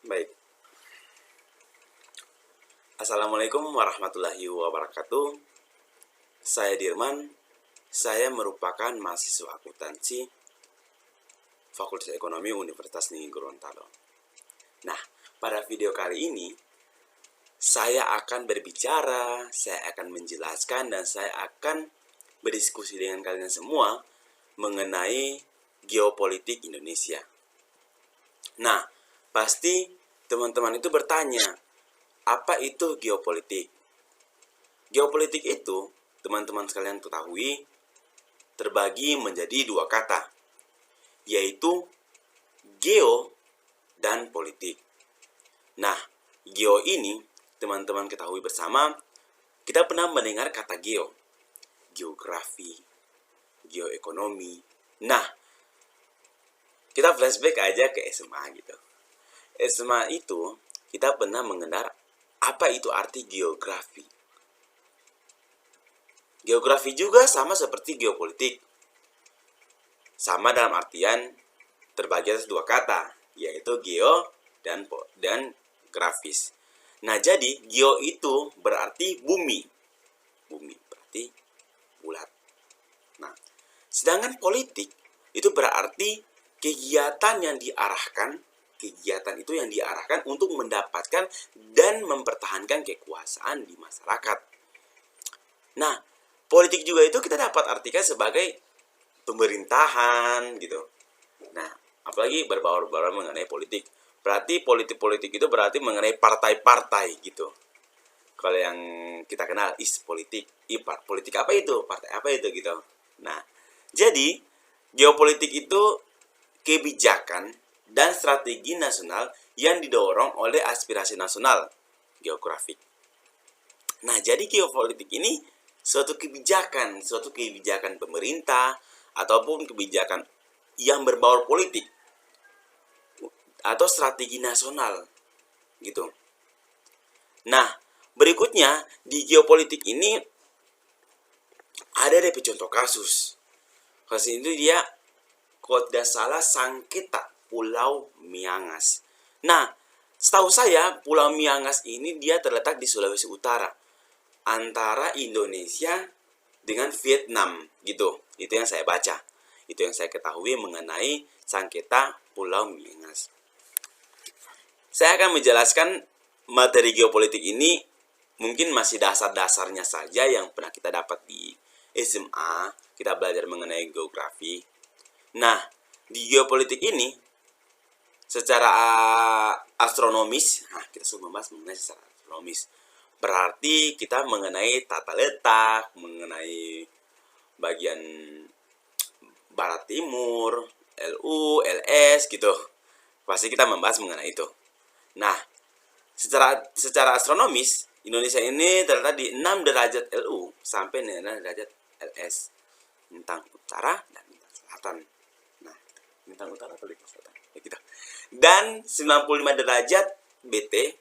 Baik. Assalamualaikum warahmatullahi wabarakatuh. Saya Dirman. Saya merupakan mahasiswa akuntansi Fakultas Ekonomi Universitas Negeri Gorontalo. Nah, pada video kali ini saya akan berbicara, saya akan menjelaskan, dan saya akan berdiskusi dengan kalian semua mengenai geopolitik Indonesia. Nah, pasti teman-teman itu bertanya, apa itu geopolitik? Geopolitik itu, teman-teman sekalian ketahui, terbagi menjadi dua kata, yaitu geo dan politik. Nah, geo ini, teman-teman ketahui bersama, kita pernah mendengar kata geo, geografi, geoekonomi. Nah, kita flashback aja ke SMA gitu. SMA itu kita pernah mengenal apa itu arti geografi. Geografi juga sama seperti geopolitik. Sama dalam artian terbagi atas dua kata, yaitu geo dan grafis. Nah, jadi geo itu berarti bumi. Bumi berarti bulat. Nah, sedangkan politik itu berarti kegiatan itu yang diarahkan untuk mendapatkan dan mempertahankan kekuasaan di masyarakat. Nah, politik juga itu kita dapat artikan sebagai pemerintahan gitu. Nah, apalagi berbaur-baur mengenai politik. Berarti politik itu berarti mengenai partai-partai gitu. Kalau yang kita kenal politik, politik apa itu? Partai apa itu gitu. Nah, jadi geopolitik itu kebijakan dan strategi nasional yang didorong oleh aspirasi nasional geografik. Nah, jadi geopolitik ini suatu kebijakan pemerintah ataupun kebijakan yang berbaur politik atau strategi nasional gitu. Nah, berikutnya di geopolitik ini ada contoh kasus. Kasus itu dia kalau tidak salah sengketa Pulau Miangas. Nah, setahu saya Pulau Miangas ini dia terletak di Sulawesi Utara, antara Indonesia dengan Vietnam gitu. Itu yang saya baca. Itu yang saya ketahui mengenai sengketa Pulau Miangas. Saya akan menjelaskan materi geopolitik ini, mungkin masih dasar-dasarnya saja yang pernah kita dapat di SMA. Kita belajar mengenai geografi. Nah, di geopolitik ini secara astronomis, kita sudah membahas mengenai secara astronomis. Berarti kita mengenai tata letak, mengenai bagian barat timur, LU, LS gitu. Pasti kita membahas mengenai itu. Nah, secara astronomis, Indonesia ini terletak di 6 derajat LU sampai 6 derajat LS. Bintang utara dan bintang selatan. Nah, bintang utara atau bintang selatan? Ya gitu. Dan 95 derajat BT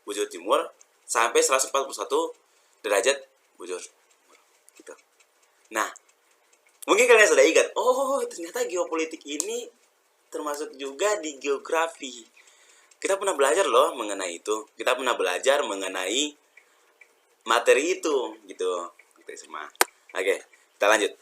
bujur timur sampai 141 derajat bujur timur gitu. Nah, mungkin kalian sudah ingat, oh ternyata geopolitik ini termasuk juga di geografi. Kita pernah belajar loh mengenai itu. Kita pernah belajar mengenai materi itu gitu. Kita semua. Oke, kita lanjut.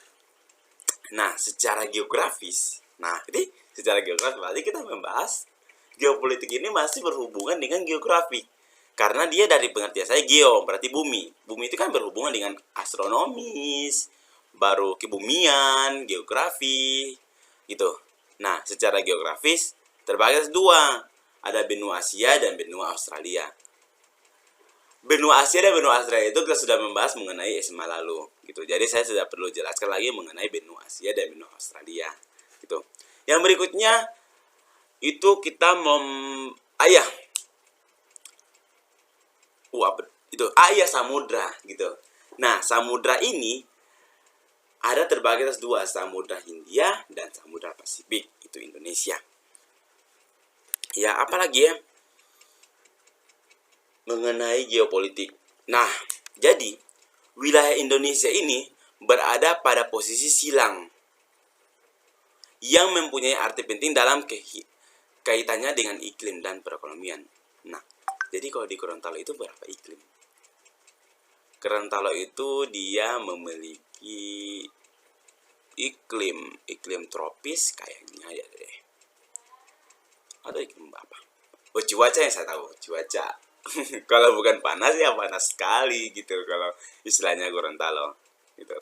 Nah, secara geografis, berarti kita membahas geopolitik ini masih berhubungan dengan geografi. Karena dia dari pengertian saya geo, berarti bumi. Bumi itu kan berhubungan dengan astronomis, baru kebumian, geografi, gitu. Nah, secara geografis terbagi atas dua. Ada benua Asia dan benua Australia. Benua Asia dan benua Australia itu kita sudah membahas mengenai SMA lalu, gitu. Jadi saya tidak perlu jelaskan lagi mengenai benua Asia dan benua Australia, gitu. Yang berikutnya itu kita samudra, gitu. Nah, samudra ini ada terbagi atas dua, Samudra Hindia dan Samudra Pasifik, itu Indonesia. Ya, apalagi ya mengenai geopolitik. Nah, jadi wilayah Indonesia ini berada pada posisi silang yang mempunyai arti penting dalam kaitannya dengan iklim dan perekonomian. Nah, jadi kalau di Gorontalo itu berapa iklim? Gorontalo itu dia memiliki iklim tropis kayaknya ya deh. Atau iklim apa? Oh, cuaca yang saya tahu, cuaca. Kalau bukan panas ya panas sekali gitu kalau istilahnya Gorontalo gitu.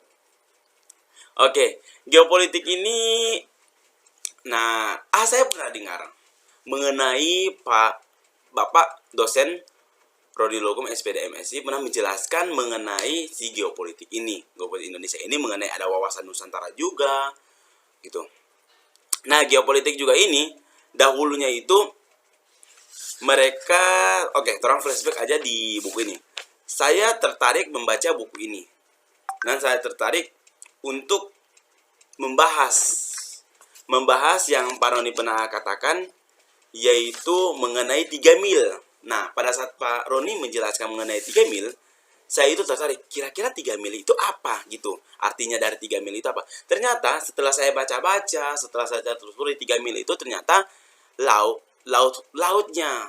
Oke, geopolitik ini, nah, saya pernah dengar mengenai Bapak dosen Prodi Logum SPD MSI pernah menjelaskan mengenai si geopolitik Indonesia ini, mengenai ada wawasan Nusantara juga gitu. Nah, geopolitik juga ini dahulunya itu mereka, orang flashback aja di buku ini. Saya tertarik membaca buku ini dan saya tertarik untuk membahas yang Pak Roni pernah katakan, yaitu mengenai 3 mil. Nah, pada saat Pak Roni menjelaskan mengenai 3 mil, saya itu tertarik, kira-kira 3 mil itu apa gitu. Artinya dari 3 mil itu apa? Ternyata setelah saya baca-baca, setelah saya telusuri 3 mil itu ternyata lautnya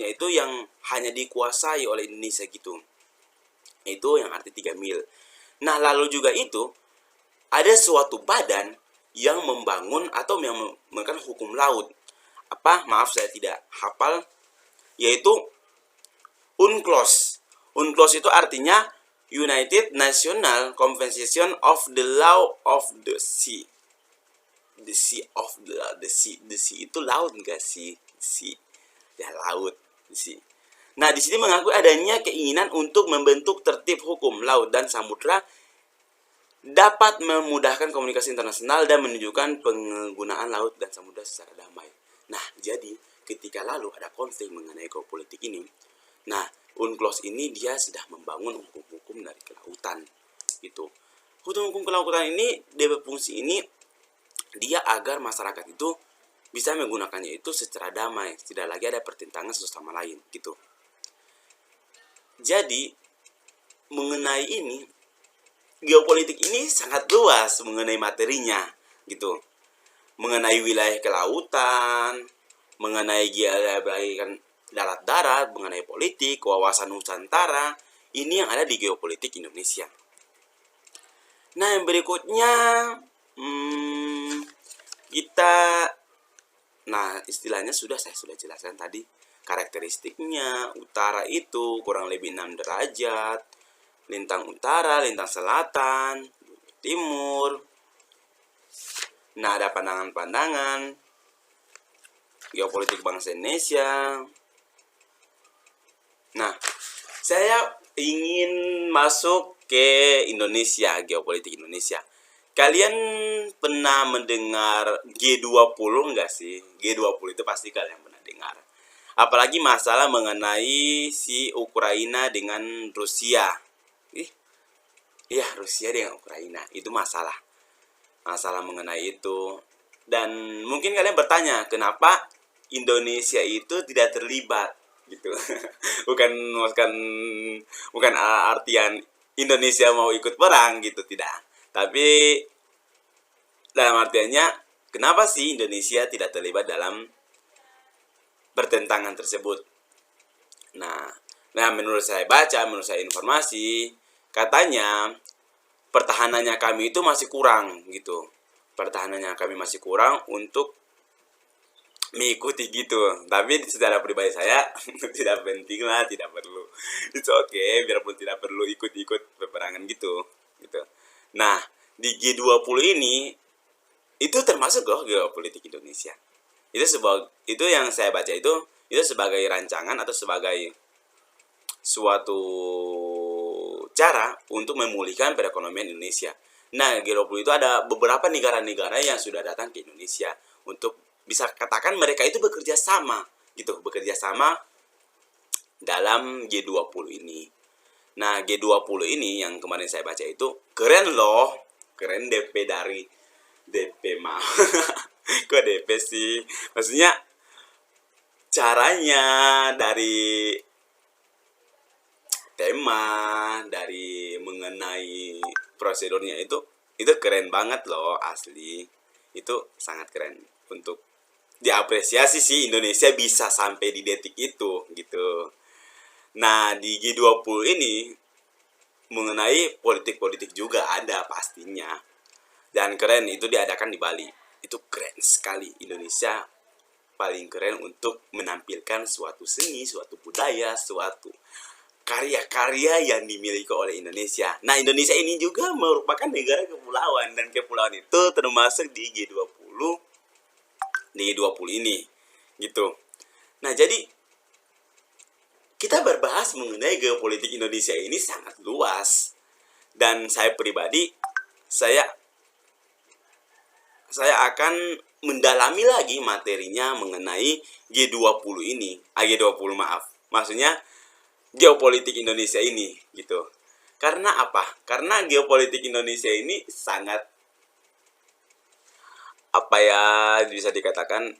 itu yang hanya dikuasai oleh Indonesia gitu. Itu yang arti 3 mil. Nah, lalu juga itu ada suatu badan yang membangun atau yang memberikan hukum laut. Maaf saya tidak hafal, yaitu UNCLOS. UNCLOS itu artinya United National Convention of the Law of the Sea. The sea itu laut enggak sih? Sea. Ya, laut, sea. Nah, di sini mengakui adanya keinginan untuk membentuk tertib hukum laut dan samudra dapat memudahkan komunikasi internasional dan menunjukkan penggunaan laut dan samudra secara damai. Nah, jadi ketika lalu ada konflik mengenai geopolitik ini, nah, UNCLOS ini dia sudah membangun hukum-hukum dari kelautan gitu. Hukum-hukum kelautan ini, dia berfungsi ini dia agar masyarakat itu bisa menggunakannya itu secara damai, tidak lagi ada pertentangan satu sama lain gitu. Jadi mengenai ini, geopolitik ini sangat luas mengenai materinya gitu. Mengenai wilayah kelautan, mengenai kan darat-darat, mengenai politik, wawasan Nusantara, ini yang ada di geopolitik Indonesia. Nah, yang berikutnya istilahnya saya sudah jelaskan tadi. Karakteristiknya, utara itu kurang lebih 6 derajat, lintang utara, lintang selatan, timur. Nah, ada pandangan-pandangan geopolitik bangsa Indonesia. Nah, saya ingin masuk ke Indonesia, geopolitik Indonesia. Kalian pernah mendengar G20 enggak sih? G20 itu pasti kalian pernah dengar. Apalagi masalah mengenai si Ukraina dengan Rusia. Iya, Rusia dengan Ukraina. Itu masalah mengenai itu. Dan mungkin kalian bertanya, kenapa Indonesia itu tidak terlibat gitu. bukan artian Indonesia mau ikut perang gitu, tidak. Tapi dalam artiannya, kenapa sih Indonesia tidak terlibat dalam pertentangan tersebut? Nah, menurut saya baca, menurut saya informasi, katanya pertahanannya kami itu masih kurang gitu. Pertahanannya kami masih kurang untuk mengikuti gitu. Tapi secara pribadi saya tidak penting lah, tidak perlu. It's okay, biarpun tidak perlu ikut-ikut peperangan gitu. Nah, di G20 ini itu termasuk loh geopolitik Indonesia. Itu yang saya baca itu sebagai rancangan atau sebagai suatu cara untuk memulihkan perekonomian Indonesia. Nah, G20 itu ada beberapa negara-negara yang sudah datang ke Indonesia untuk bisa katakan mereka itu bekerja sama dalam G20 ini. Nah, G20 ini yang kemarin saya baca itu keren loh. Keren DP dari DP mah. Kok DP sih? Maksudnya caranya, dari tema, dari mengenai prosedurnya itu keren banget loh, asli. Itu sangat keren untuk diapresiasi sih Indonesia bisa sampai di detik itu gitu. Nah, di G20 ini mengenai politik-politik juga ada pastinya. Dan keren itu diadakan di Bali. Itu keren sekali. Indonesia paling keren untuk menampilkan suatu seni, suatu budaya, suatu karya-karya yang dimiliki oleh Indonesia. Nah, Indonesia ini juga merupakan negara kepulauan, dan kepulauan itu termasuk di G20, di G20 ini gitu. Nah, jadi kita berbahas mengenai geopolitik Indonesia ini sangat luas, dan saya pribadi saya akan mendalami lagi materinya mengenai G20 ini. G20 maaf. Maksudnya geopolitik Indonesia ini gitu. Karena apa? Karena geopolitik Indonesia ini sangat bisa dikatakan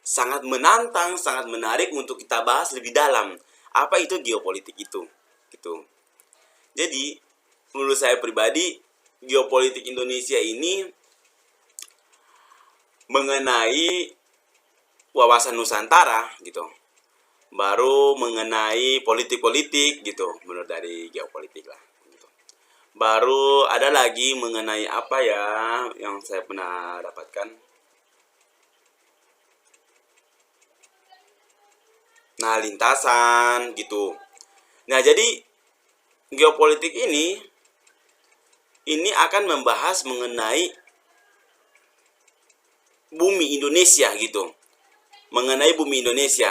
sangat menantang, sangat menarik untuk kita bahas lebih dalam. Apa itu geopolitik itu? Gitu. Jadi, menurut saya pribadi, geopolitik Indonesia ini mengenai wawasan Nusantara gitu. Baru mengenai politik-politik gitu, menurut dari geopolitik lah gitu. Baru ada lagi mengenai apa ya yang saya pernah dapatkan. Nah, lintasan gitu. Nah, jadi geopolitik ini akan membahas mengenai bumi Indonesia gitu. Mengenai bumi Indonesia.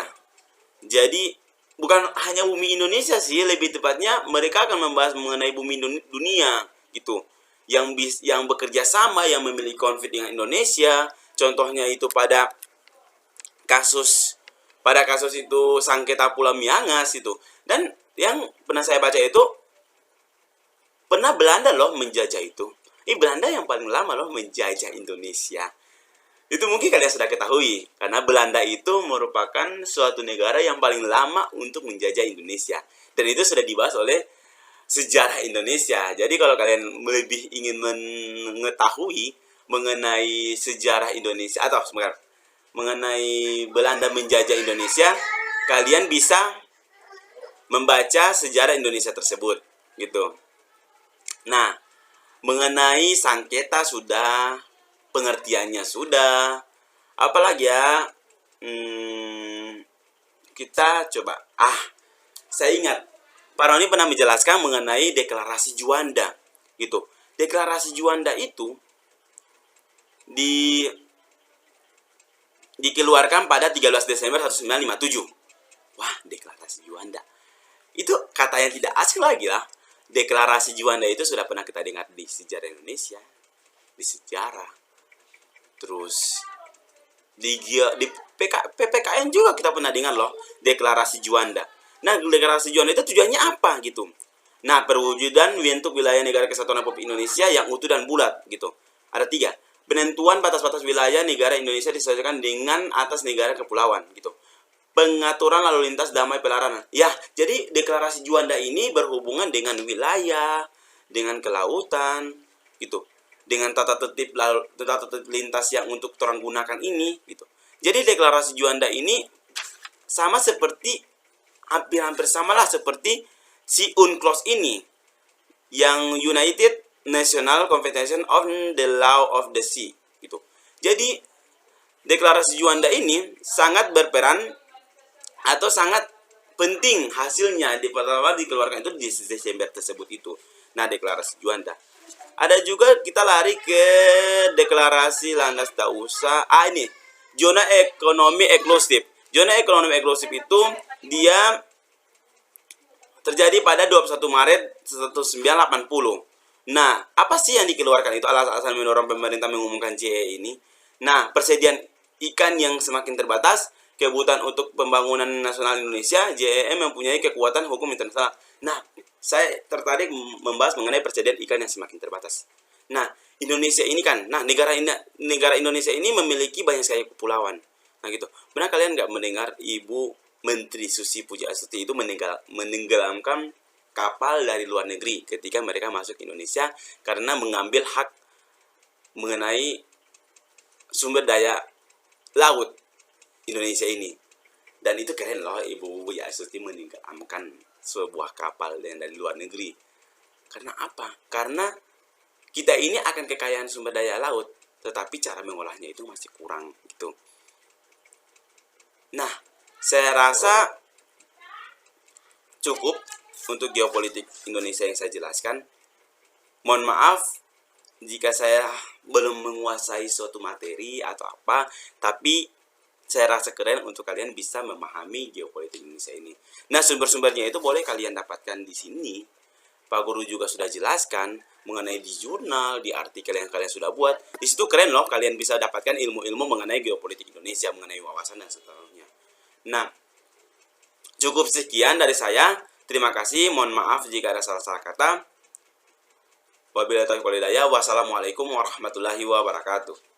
Jadi bukan hanya bumi Indonesia sih, lebih tepatnya mereka akan membahas mengenai bumi dunia gitu. Yang bekerja sama, yang memiliki konflik dengan Indonesia. Contohnya itu pada kasus itu sengketa Pulau Miangas itu. Dan yang pernah saya baca itu pernah Belanda loh menjajah itu. Belanda yang paling lama loh menjajah Indonesia. Itu mungkin kalian sudah ketahui, karena Belanda itu merupakan suatu negara yang paling lama untuk menjajah Indonesia. Dan itu sudah dibahas oleh sejarah Indonesia. Jadi kalau kalian lebih ingin mengetahui mengenai sejarah Indonesia, atau sebentar, mengenai Belanda menjajah Indonesia, kalian bisa membaca sejarah Indonesia tersebut, gitu. Nah, mengenai sengketa sudah, pengertiannya sudah, apalagi ya, kita coba. Saya ingat Pak Roni pernah menjelaskan mengenai deklarasi Juanda, gitu. Deklarasi Juanda itu dikeluarkan pada 13 Desember 1957. Wah, deklarasi Juanda. Itu kata yang tidak asing lagi lah. Deklarasi Juanda itu sudah pernah kita dengar di sejarah Indonesia, di sejarah. Terus di PPKN juga kita pernah dengar loh, deklarasi Juanda. Nah, deklarasi Juanda itu tujuannya apa gitu? Nah, perwujudan bentuk wilayah negara kesatuan Republik Indonesia yang utuh dan bulat gitu. Ada 3. Penentuan batas-batas wilayah negara Indonesia disesuaikan dengan atas negara kepulauan gitu. Pengaturan lalu lintas damai pelarangan. Ya, jadi deklarasi Juanda ini berhubungan dengan wilayah, dengan kelautan gitu. Dengan tata tertib lintas yang untuk orang gunakan ini gitu. Jadi deklarasi Juanda ini sama seperti hampir samalah seperti si UNCLOS ini, yang United National Convention on the Law of the Sea gitu. Jadi deklarasi Juanda ini sangat berperan atau sangat penting hasilnya pertama dikeluarkan itu di Desember tersebut itu. Nah, deklarasi Juanda. Ada juga kita lari ke deklarasi landas tak usah. Ini zona ekonomi eksklusif. Zona ekonomi eksklusif itu dia terjadi pada 21 Maret 1980. Nah, apa sih yang dikeluarkan itu alasan mendorong pemerintah mengumumkan JE ini? Nah, persediaan ikan yang semakin terbatas, kebutuhan untuk pembangunan nasional Indonesia, JEM mempunyai kekuatan hukum internasional. Nah, saya tertarik membahas mengenai persediaan ikan yang semakin terbatas. Nah, Indonesia ini kan, negara Indonesia ini memiliki banyak sekali kepulauan. Nah, gitu. Pernah kalian nggak mendengar Ibu Menteri Susi Pujiastuti itu menenggelamkan kapal dari luar negeri ketika mereka masuk ke Indonesia karena mengambil hak mengenai sumber daya laut Indonesia ini. Dan itu keren loh, Ibu ya Astuti menenggelamkan sebuah kapal yang dari luar negeri. Karena apa? Karena kita ini akan kekayaan sumber daya laut, tetapi cara mengolahnya itu masih kurang gitu. Nah, saya rasa cukup untuk geopolitik Indonesia yang saya jelaskan. Mohon maaf jika saya belum menguasai suatu materi atau apa, tapi saya rasa keren untuk kalian bisa memahami geopolitik Indonesia ini. Nah, sumber-sumbernya itu boleh kalian dapatkan di sini. Pak Guru juga sudah jelaskan mengenai di jurnal, di artikel yang kalian sudah buat. Di situ keren loh, kalian bisa dapatkan ilmu-ilmu mengenai geopolitik Indonesia, mengenai wawasan dan seterusnya. Nah, cukup sekian dari saya. Terima kasih, mohon maaf jika ada salah-salah kata. Wabillahi taufiq wal hidayah. Wassalamualaikum warahmatullahi wabarakatuh.